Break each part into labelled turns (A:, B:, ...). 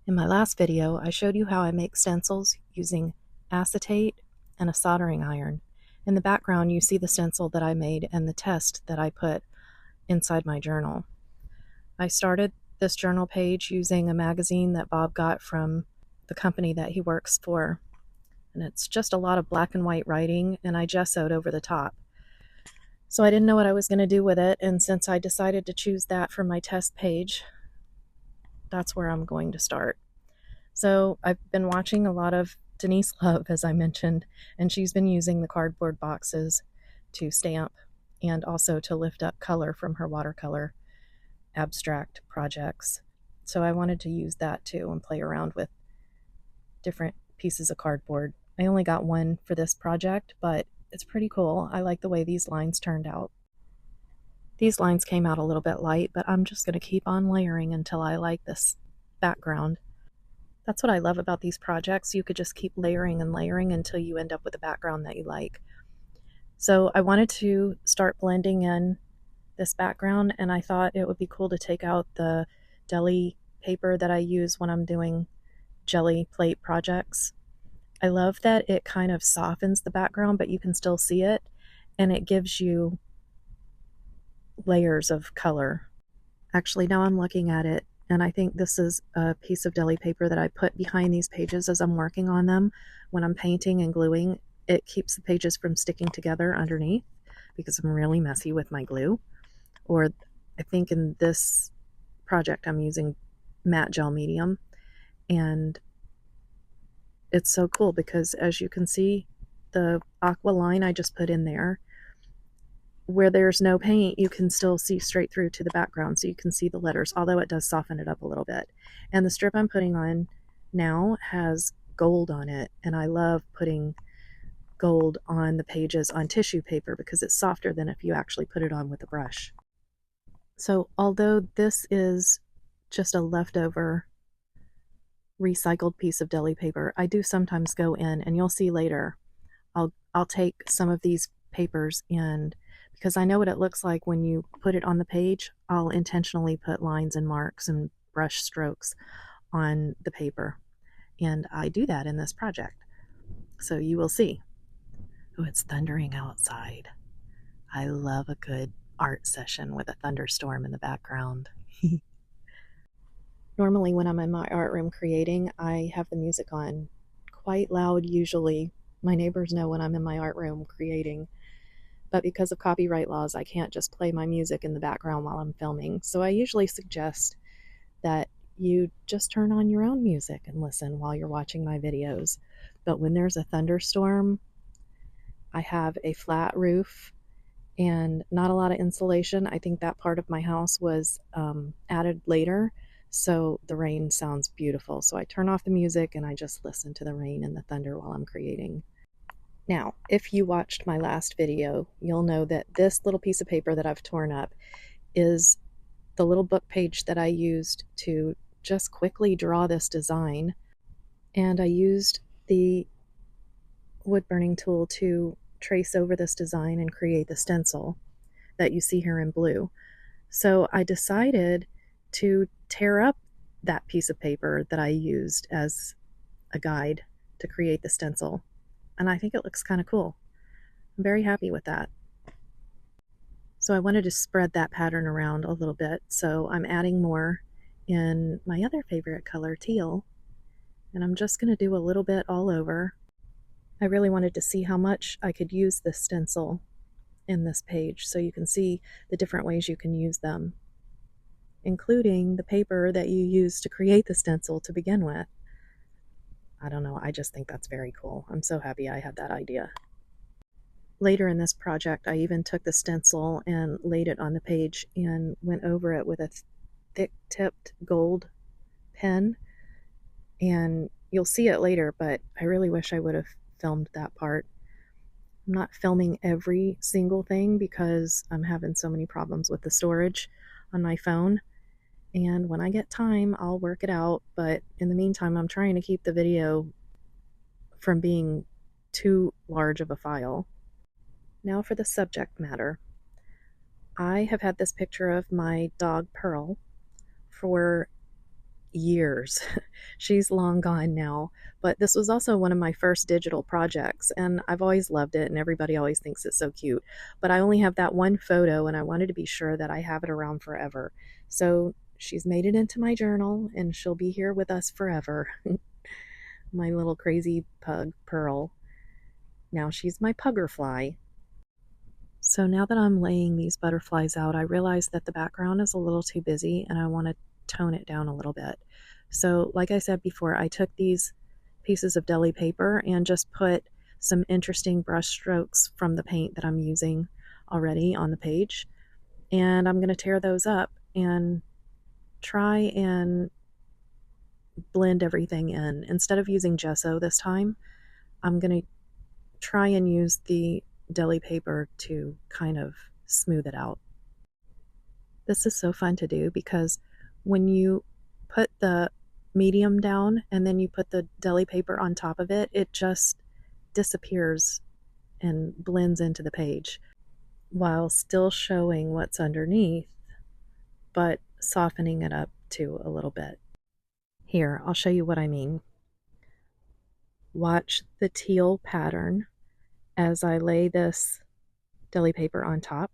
A: In my last video, I showed you how I make stencils using acetate and a soldering iron. In the background, you see the stencil that I made and the test that I put inside my journal. I started this journal page using a magazine that Bob got from the company that he works for. And it's just a lot of black and white writing, and I gessoed over the top. So I didn't know what I was going to do with it, and since I decided to choose that for my test page, that's where I'm going to start. So I've been watching a lot of Denise Love, as I mentioned, and she's been using the cardboard boxes to stamp and also to lift up color from her watercolor abstract projects. So I wanted to use that too and play around with different pieces of cardboard. I only got one for this project, but it's pretty cool. I like the way these lines turned out. These lines came out a little bit light, but I'm just going to keep on layering until I like this background. That's what I love about these projects. You could just keep layering and layering until you end up with a background that you like. So I wanted to start blending in this background, and I thought it would be cool to take out the deli paper that I use when I'm doing jelly plate projects. I love that it kind of softens the background, but you can still see it, and it gives you layers of color. Actually, now I'm looking at it, and I think this is a piece of deli paper that I put behind these pages as I'm working on them. When I'm painting and gluing, it keeps the pages from sticking together underneath because I'm really messy with my glue. Or I think in this project I'm using matte gel medium, and it's so cool because, as you can see, the aqua line I just put in there, where there's no paint, you can still see straight through to the background, so you can see the letters, although it does soften it up a little bit. And the strip I'm putting on now has gold on it, and I love putting gold on the pages on tissue paper because it's softer than if you actually put it on with a brush. So although this is just a leftover recycled piece of deli paper, I do sometimes go in, and you'll see later, I'll take some of these papers, and because I know what it looks like when you put it on the page, I'll intentionally put lines and marks and brush strokes on the paper, and I do that in this project. So you will see. Oh, it's thundering outside. I love a good art session with a thunderstorm in the background. Normally when I'm in my art room creating, I have the music on quite loud usually. My neighbors know when I'm in my art room creating, but because of copyright laws, I can't just play my music in the background while I'm filming. So I usually suggest that you just turn on your own music and listen while you're watching my videos. But when there's a thunderstorm, I have a flat roof and not a lot of insulation. I think that part of my house was added later, so the rain sounds beautiful. So I turn off the music and I just listen to the rain and the thunder while I'm creating. Now, if you watched my last video, you'll know that this little piece of paper that I've torn up is the little book page that I used to just quickly draw this design. And I used the wood burning tool to trace over this design and create the stencil that you see here in blue. So I decided to tear up that piece of paper that I used as a guide to create the stencil, and I think it looks kind of cool. I'm very happy with that. So I wanted to spread that pattern around a little bit, so I'm adding more in my other favorite color, teal, and I'm just going to do a little bit all over. I really wanted to see how much I could use this stencil in this page, so you can see the different ways you can use them, including the paper that you use to create the stencil to begin with. I don't know, I just think that's very cool. I'm so happy I had that idea. Later in this project, I even took the stencil and laid it on the page and went over it with a thick-tipped gold pen, and you'll see it later, but I really wish I would have filmed that part. I'm not filming every single thing because I'm having so many problems with the storage on my phone, and when I get time I'll work it out, but in the meantime I'm trying to keep the video from being too large of a file. Now for the subject matter. I have had this picture of my dog Pearl for years. She's long gone now, but this was also one of my first digital projects, and I've always loved it, and everybody always thinks it's so cute. But I only have that one photo, and I wanted to be sure that I have it around forever. So she's made it into my journal, and she'll be here with us forever. My little crazy pug, Pearl. Now she's my Pugerfly. So now that I'm laying these butterflies out, I realize that the background is a little too busy and I want to tone it down a little bit. So like I said before, I took these pieces of deli paper and just put some interesting brush strokes from the paint that I'm using already on the page. And I'm going to tear those up and try and blend everything in. Instead of using gesso this time, I'm going to try and use the deli paper to kind of smooth it out. This is so fun to do because when you put the medium down and then you put the deli paper on top of it, it just disappears and blends into the page while still showing what's underneath, but softening it up too a little bit. Here, I'll show you what I mean. Watch the teal pattern as I lay this deli paper on top.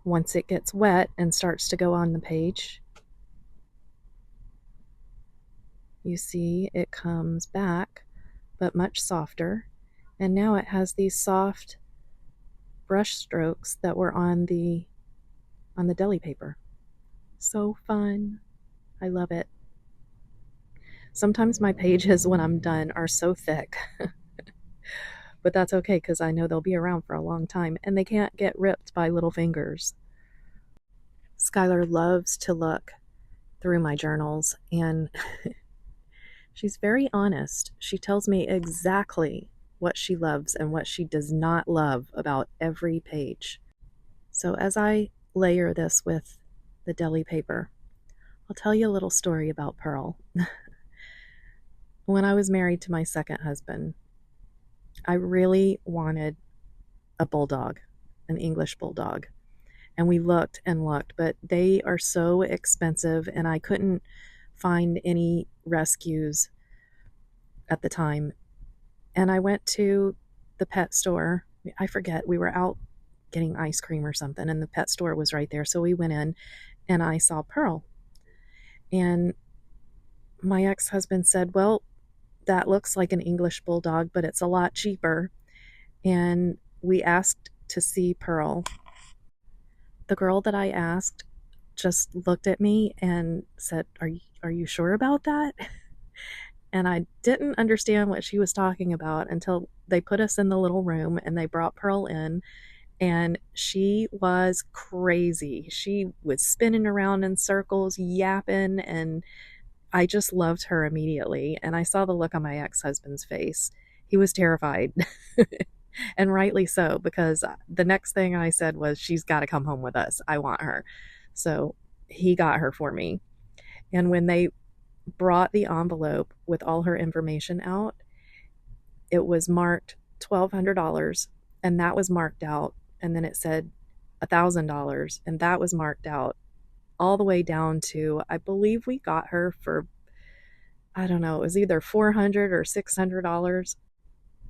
A: Once it gets wet and starts to go on the page, you see it comes back, but much softer. And now it has these soft brush strokes that were on the deli paper. So fun. I love it. Sometimes my pages when I'm done are so thick, but that's okay because I know they'll be around for a long time and they can't get ripped by little fingers. Skylar loves to look through my journals and she's very honest. She tells me exactly what she loves and what she does not love about every page. So as I layer this with the deli paper, I'll tell you a little story about Pearl. When I was married to my second husband, I really wanted a bulldog, an English bulldog. And we looked and looked, but they are so expensive and I couldn't find any rescues at the time. And I went to the pet store. I forget, we were out getting ice cream or something and the pet store was right there. So we went in and I saw Pearl. And my ex-husband said, well, that looks like an English bulldog, but it's a lot cheaper. And we asked to see Pearl. The girl that I asked just looked at me and said, are you sure about that? And I didn't understand what she was talking about until they put us in the little room and they brought Pearl in, and she was crazy. She was spinning around in circles, yapping, and I just loved her immediately. And I saw the look on my ex-husband's face. He was terrified. And rightly so, because the next thing I said was, she's got to come home with us. I want her. So he got her for me. And when they brought the envelope with all her information out, it was marked $1,200, and that was marked out. And then it said $1,000, and that was marked out, all the way down to, I believe we got her for, I don't know, it was either $400 or $600.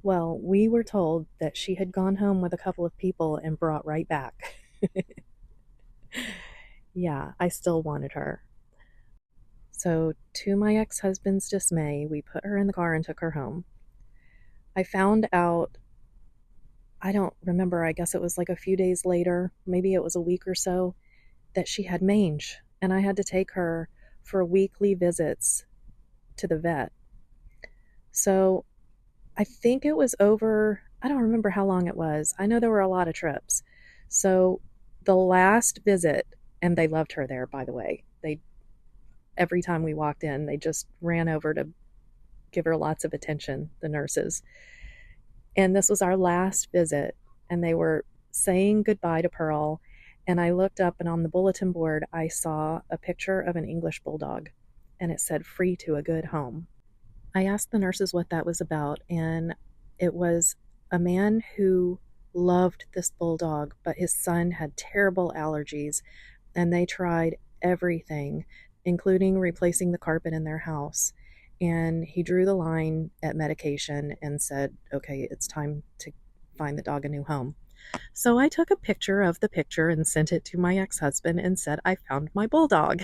A: Well, we were told that she had gone home with a couple of people and brought right back. Yeah, I still wanted her. So, to my ex-husband's dismay, we put her in the car and took her home. I found out, I don't remember, I guess it was like a few days later, maybe it was a week or so, that she had mange, and I had to take her for weekly visits to the vet. So I think it was over, I don't remember how long it was. I know there were a lot of trips. So the last visit, and they loved her there, by the way. Every time we walked in, they just ran over to give her lots of attention, the nurses. And this was our last visit, and they were saying goodbye to Pearl. And I looked up, and on the bulletin board, I saw a picture of an English bulldog, and it said, "Free to a good home." I asked the nurses what that was about, and it was a man who loved this bulldog, but his son had terrible allergies, and they tried everything, including replacing the carpet in their house. And he drew the line at medication and said, okay, it's time to find the dog a new home. So I took a picture of the picture and sent it to my ex husband and said, I found my bulldog.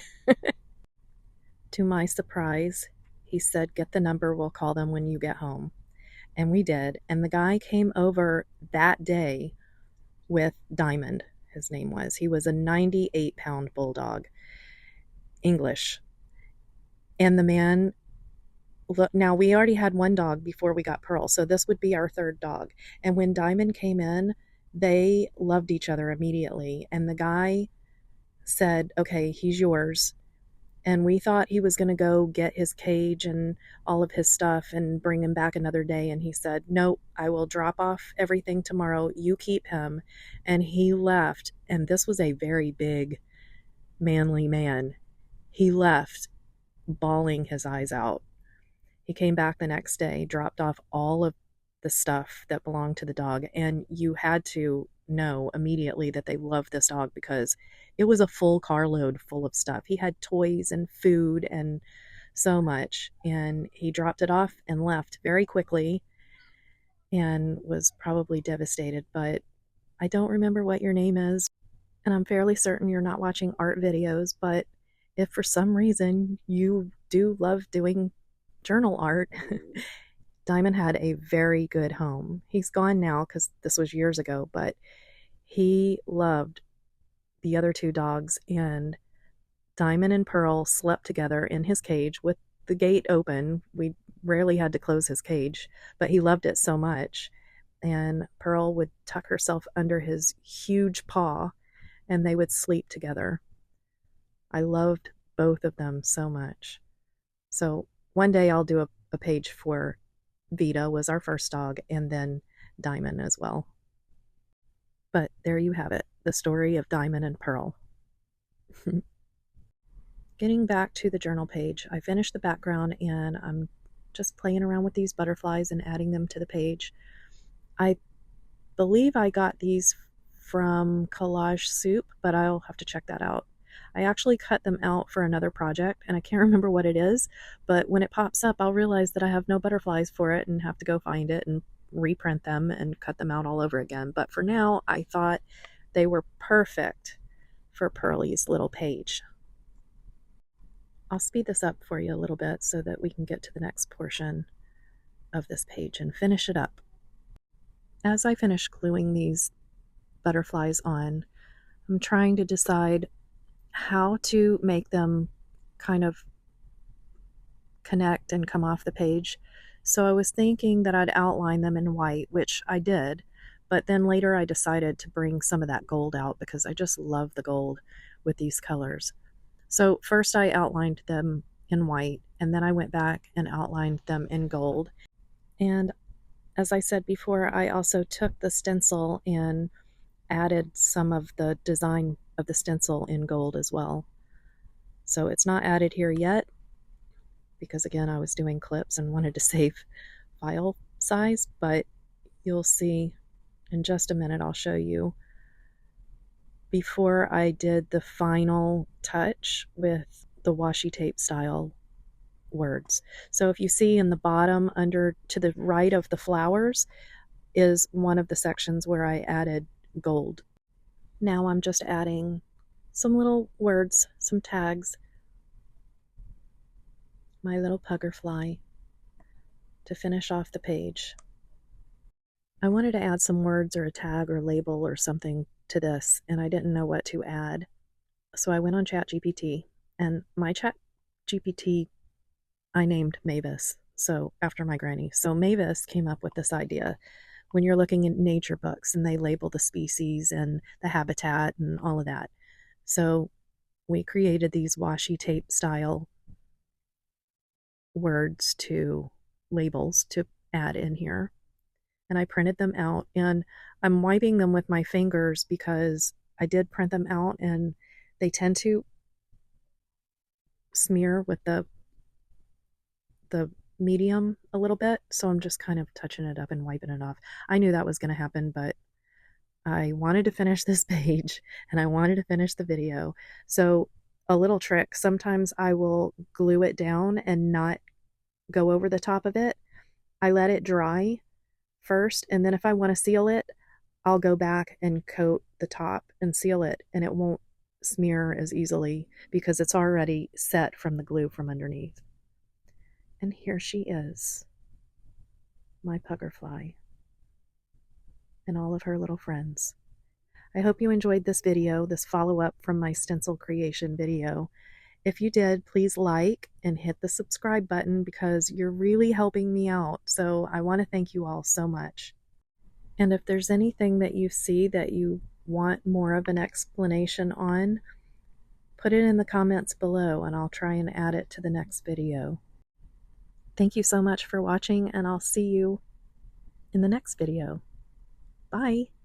A: To my surprise, he said, get the number, we'll call them when you get home. And we did. And the guy came over that day with Diamond, his name was. He was a 98-pound bulldog, English. And the man, look, now we already had one dog before we got Pearl, so this would be our third dog. And when Diamond came in, they loved each other immediately. And the guy said, okay, he's yours. And we thought he was going to go get his cage and all of his stuff and bring him back another day. And he said, no, I will drop off everything tomorrow. You keep him. And he left. And this was a very big, manly man. He left bawling his eyes out. He came back the next day, dropped off all of the stuff that belonged to the dog. And you had to know immediately that they loved this dog because it was a full carload full of stuff. He had toys and food and so much. And he dropped it off and left very quickly and was probably devastated. But I don't remember what your name is. And I'm fairly certain you're not watching art videos. But if for some reason you do love doing journal art, Diamond had a very good home. He's gone now because this was years ago, but he loved the other two dogs, and Diamond and Pearl slept together in his cage with the gate open. We rarely had to close his cage, but he loved it so much. And Pearl would tuck herself under his huge paw, and they would sleep together. I loved both of them so much. So one day I'll do a page for Vita, was our first dog, and then Diamond as well. But there you have it, the story of Diamond and Pearl. Getting back to the journal page, I finished the background and I'm just playing around with these butterflies and adding them to the page. I believe I got these from Collage Soup, but I'll have to check that out. I actually cut them out for another project and I can't remember what it is, but when it pops up, I'll realize that I have no butterflies for it and have to go find it and reprint them and cut them out all over again. But for now, I thought they were perfect for Pearlie's little page. I'll speed this up for you a little bit so that we can get to the next portion of this page and finish it up. As I finish gluing these butterflies on, I'm trying to decide how to make them kind of connect and come off the page. So I was thinking that I'd outline them in white, which I did, but then later I decided to bring some of that gold out because I just love the gold with these colors. So first I outlined them in white, and then I went back and outlined them in gold. And as I said before, I also took the stencil and added some of the design of the stencil in gold as well. So it's not added here yet because again I was doing clips and wanted to save file size, but you'll see in just a minute. I'll show you before I did the final touch with the washi tape style words. So if you see in the bottom under to the right of the flowers is one of the sections where I added gold. Now I'm just adding some little words, some tags. My little Pugerfly to finish off the page. I wanted to add some words or a tag or label or something to this, and I didn't know what to add. So I went on ChatGPT, and my ChatGPT I named Mavis, so after my granny. So Mavis came up with this idea. When you're looking at nature books and they label the species and the habitat and all of that. So we created these washi tape style words to labels to add in here. And I printed them out, and I'm wiping them with my fingers because I did print them out and they tend to smear with the medium a little bit, so I'm just kind of touching it up and wiping it off. I knew that was going to happen, but I wanted to finish this page and I wanted to finish the video. So a little trick, sometimes I will glue it down and not go over the top of it. I let it dry first, and then if I want to seal it, I'll go back and coat the top and seal it, and it won't smear as easily because it's already set from the glue from underneath. And here she is, my Pugerfly, and all of her little friends. I hope you enjoyed this video, this follow-up from my stencil creation video. If you did, please like and hit the subscribe button because you're really helping me out. So I want to thank you all so much. And if there's anything that you see that you want more of an explanation on, put it in the comments below and I'll try and add it to the next video. Thank you so much for watching, and I'll see you in the next video. Bye!